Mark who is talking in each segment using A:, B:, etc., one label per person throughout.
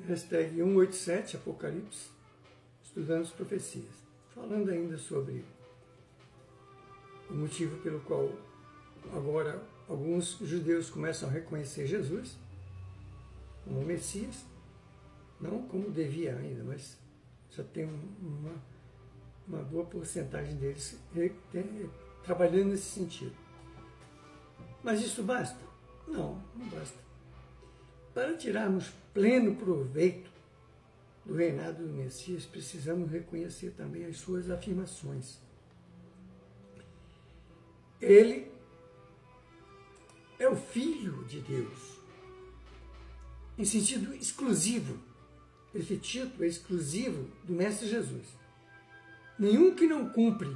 A: hashtag 187 Apocalipse, estudando as profecias. Falando ainda sobre o motivo pelo qual agora alguns judeus começam a reconhecer Jesus como Messias, não como devia ainda, mas já tem uma boa porcentagem deles trabalhando nesse sentido. Mas isso basta? Não, não basta. Para tirarmos pleno proveito do reinado do Messias, precisamos reconhecer também as suas afirmações. Ele é o Filho de Deus, em sentido exclusivo. Esse título é exclusivo do Mestre Jesus. Nenhum que não cumpre,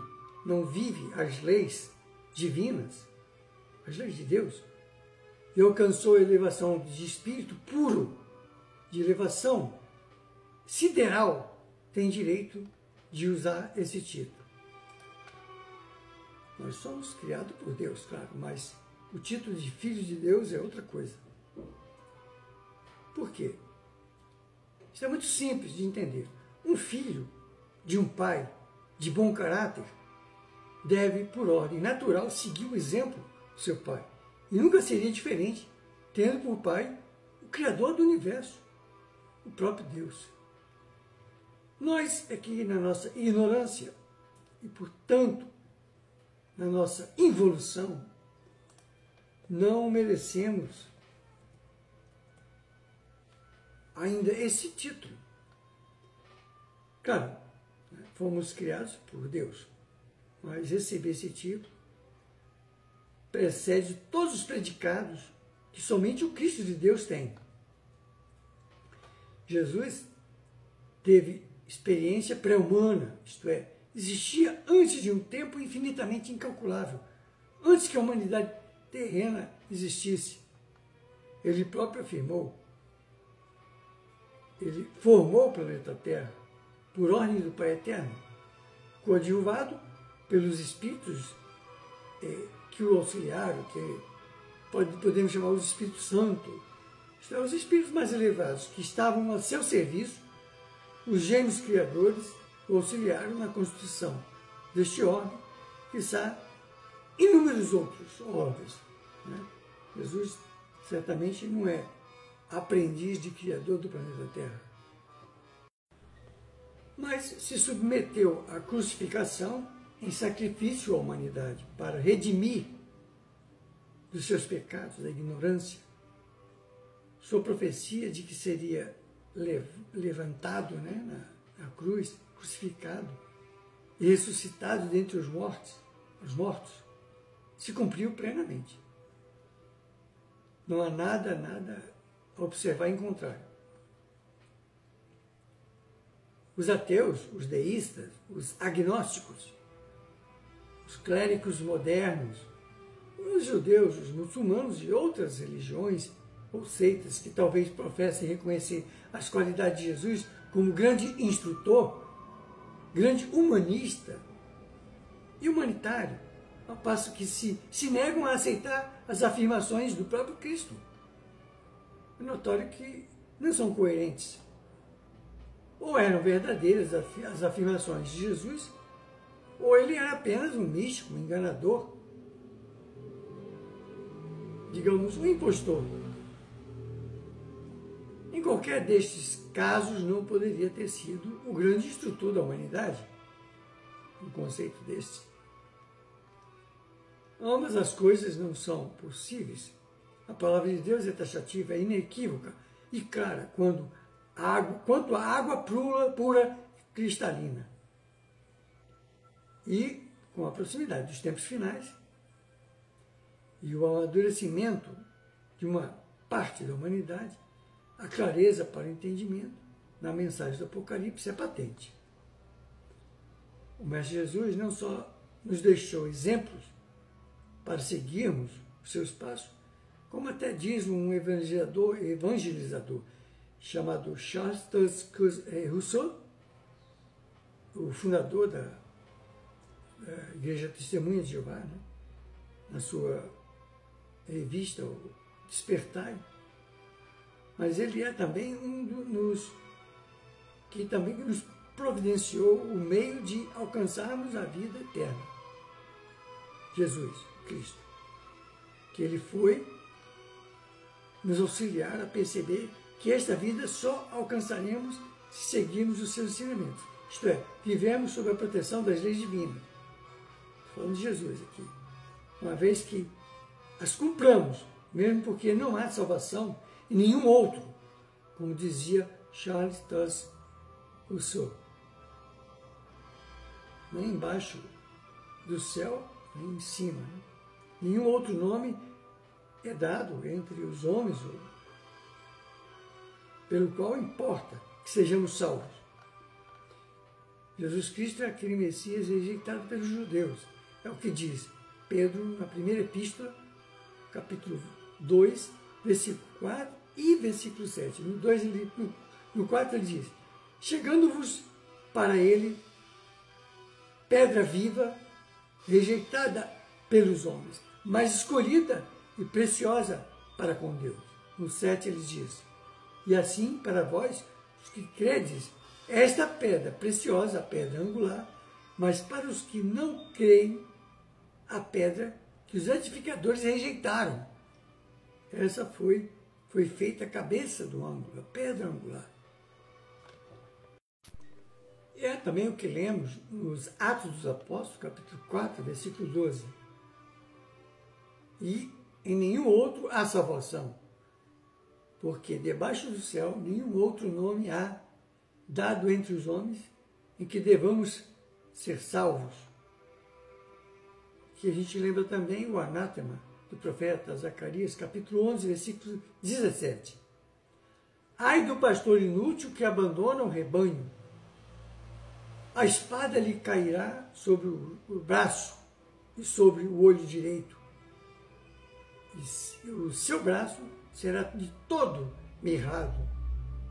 A: não vive as leis divinas, as leis de Deus, e alcançou a elevação de espírito puro, de elevação sideral, tem direito de usar esse título. Nós somos criados por Deus, claro, mas o título de filho de Deus é outra coisa. Por quê? Isso é muito simples de entender. Um filho de um pai de bom caráter deve, por ordem natural, seguir o exemplo do seu pai. E nunca seria diferente, tendo por pai o Criador do universo, o próprio Deus. Nós é que, na nossa ignorância e, portanto, na nossa involução, não merecemos ainda esse título. Claro, fomos criados por Deus, mas receber esse título precede todos os predicados que somente o Cristo de Deus tem. Jesus teve experiência pré-humana, isto é, existia antes de um tempo infinitamente incalculável, antes que a humanidade terrena existisse. Ele próprio afirmou, ele formou o planeta Terra por ordem do Pai Eterno, coadjuvado pelos espíritos que o auxiliaram, que podemos chamar os Espíritos Santo, os espíritos mais elevados que estavam a seu serviço, os gênios criadores o auxiliaram na constituição deste órgão, quiçá inúmeros outros órgãos. Né? Jesus certamente não é aprendiz de criador do planeta Terra, mas se submeteu à crucificação em sacrifício à humanidade para redimir dos seus pecados, da ignorância. Sua profecia de que seria levantado, né, na cruz, crucificado e ressuscitado dentre os mortos, se cumpriu plenamente. Não há nada a observar em contrário. Os ateus, os deístas, os agnósticos, os clérigos modernos, os judeus, os muçulmanos e outras religiões ou seitas que talvez professem reconhecer as qualidades de Jesus como grande instrutor, grande humanista e humanitário, ao passo que se negam a aceitar as afirmações do próprio Cristo. É notório que não são coerentes. Ou eram verdadeiras as afirmações de Jesus, ou ele era apenas um místico, um enganador, digamos, um impostor. Em qualquer destes casos, não poderia ter sido o grande instrutor da humanidade, um conceito deste. Ambas as coisas não são possíveis. A palavra de Deus é taxativa, é inequívoca e clara quanto à água pura cristalina. E, com a proximidade dos tempos finais e o amadurecimento de uma parte da humanidade, a clareza para o entendimento na mensagem do Apocalipse é patente. O Mestre Jesus não só nos deixou exemplos para seguirmos os seus passos, como até diz um evangelizador chamado Charles Rousseau, o fundador da Igreja Testemunha de Jeová, né? Na sua revista, o Despertai, mas ele é também que também nos providenciou o meio de alcançarmos a vida eterna. Jesus Cristo, que ele foi nos auxiliar a perceber que esta vida só alcançaremos se seguirmos os seus ensinamentos. Isto é, vivemos sob a proteção das leis divinas. Estou falando de Jesus aqui. Uma vez que as cumpramos, mesmo porque não há salvação em nenhum outro, como dizia Charles Taze Rousseau. Nem embaixo do céu, nem em cima. Né? Nenhum outro nome é dado entre os homens pelo qual importa que sejamos salvos. Jesus Cristo é aquele Messias rejeitado pelos judeus. É o que diz Pedro na primeira epístola, capítulo 2, versículo 4 e versículo 7. No 4 ele diz: chegando-vos para ele, pedra viva, rejeitada pelos homens, mas escolhida e preciosa para com Deus. No 7 ele diz: e assim, para vós, os que credes, esta pedra preciosa, a pedra angular, mas para os que não creem, a pedra que os edificadores rejeitaram. Essa foi feita a cabeça do ângulo, a pedra angular. É também o que lemos nos Atos dos Apóstolos, capítulo 4, versículo 12. E em nenhum outro há salvação, porque debaixo do céu nenhum outro nome há dado entre os homens em que devamos ser salvos. Que a gente lembra também o anátema do profeta Zacarias, capítulo 11, versículo 17. Ai do pastor inútil que abandona o rebanho, a espada lhe cairá sobre o braço e sobre o olho direito, e o seu braço será de todo mirrado,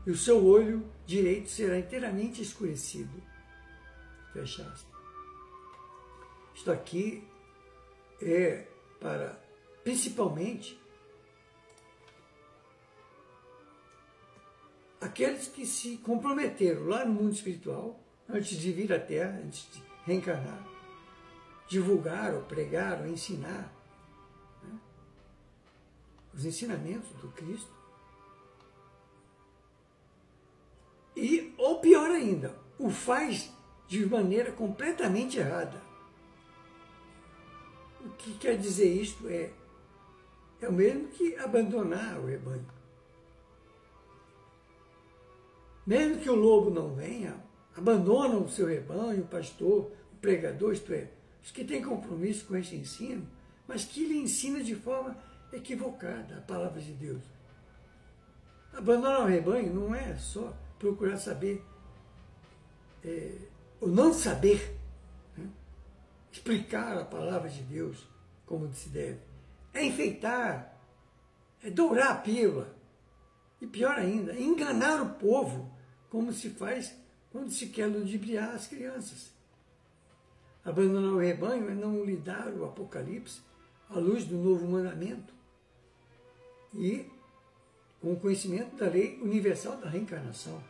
A: e o seu olho direito será inteiramente escurecido. Fecha aspas. Isto aqui é para, principalmente, aqueles que se comprometeram lá no mundo espiritual, antes de vir à Terra, antes de reencarnar, divulgar, ou pregar, ou ensinar, né, os ensinamentos do Cristo. E, ou pior ainda, o faz de maneira completamente errada. O que quer dizer isto é o mesmo que abandonar o rebanho. Mesmo que o lobo não venha, abandonam o seu rebanho, o pastor, o pregador, isto é, os que têm compromisso com este ensino, mas que lhe ensina de forma equivocada a palavra de Deus. Abandonar o rebanho não é só procurar saber, ou não saber, né, explicar a palavra de Deus como se deve. É enfeitar, é dourar a pílula, e pior ainda, enganar o povo, como se faz quando se quer ludibriar as crianças. Abandonar o rebanho é não lhe dar o Apocalipse à luz do novo mandamento e com o conhecimento da lei universal da reencarnação.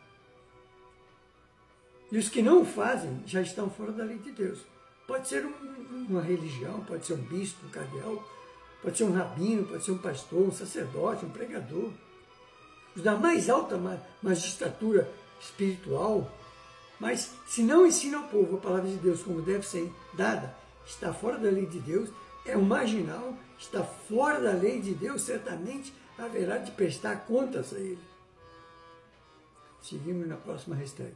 A: E os que não o fazem já estão fora da lei de Deus. Pode ser uma religião, pode ser um bispo, um cardeal, pode ser um rabino, pode ser um pastor, um sacerdote, um pregador. Os da mais alta magistratura espiritual, mas se não ensina ao povo a palavra de Deus como deve ser dada, está fora da lei de Deus, é um marginal, está fora da lei de Deus, certamente haverá de prestar contas a ele. Seguimos na próxima hashtag.